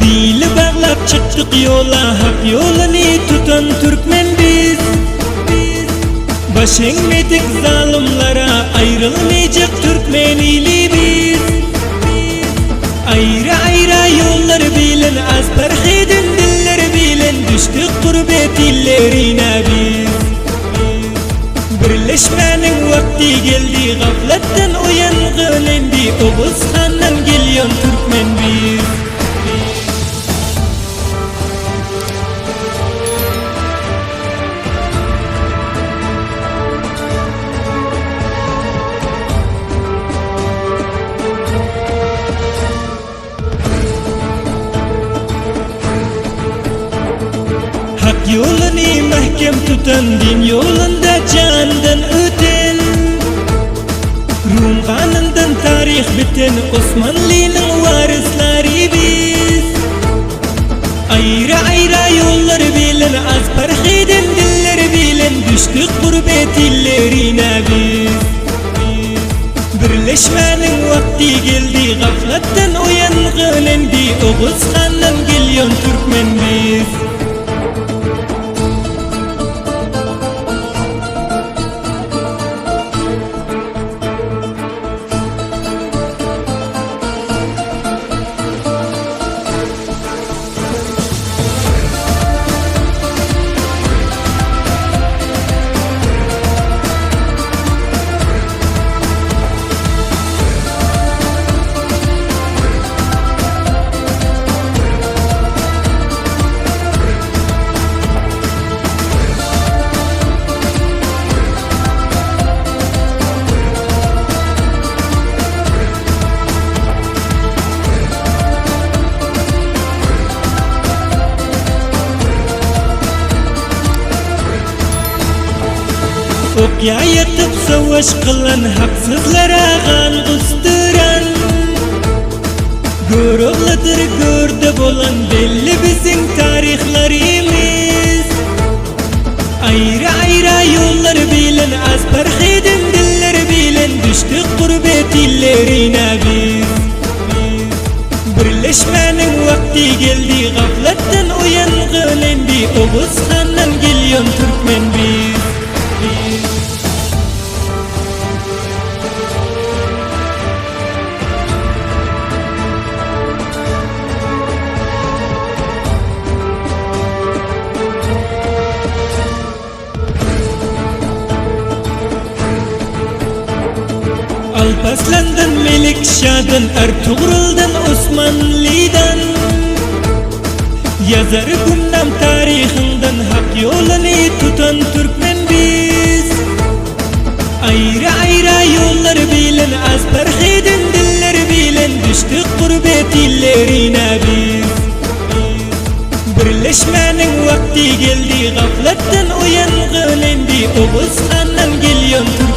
Dili bağlap çıktık yola, hak yolunu tutan Türkmen biz. Baş eğmedik zalimlara, ayrılmayacak Türkmenili biz. Ayrı ayrı yollar bilen, az perhidin diller bilen, düştük gurbet illerine biz. Birleşmenin vakti geldi, gafletten uyangın endi, Oğuzhan'dan geliyon Türkmen biz. Hak yolunu mahkem tutan, din yolunda candan öten, Rum kanından tarih biten Osmanlı'nın varisleri biz. Ayrı ayrı yollar bilen, az perhiden diller bilen, düştük gurbet illerine biz. Birleşmenin vakti geldi, gafletten uyangın endi, Oğuzhan'dan geliyon Türkmen biz. Okya yatıp savaş kılan, haksızlara kan kusturan, Görogladır görde bolan, belli bizim tarihlerimiz. Ayrı ayrı yollar bilen, az perhiden diller bilen, düştük gurbet illerine biz. Birleşmenin vakti geldi, gafletten uyangın endi, Oğuzhan'dan geliyon Türkmen biz. Alparslan'dan, Melikşah'dan, Ertuğrul'dan, Osmanlı'dan, yazar Gümnam tarihinden, hak yolunu tutan Türkmen biz. Ayrı ayrı yollar bilen, az perhiden diller bilen, düştük gurbet illerine biz. Birleşmenin vakti geldi, gafletten uyangın endi, Oğuzhan'dan geliyon Türkmen.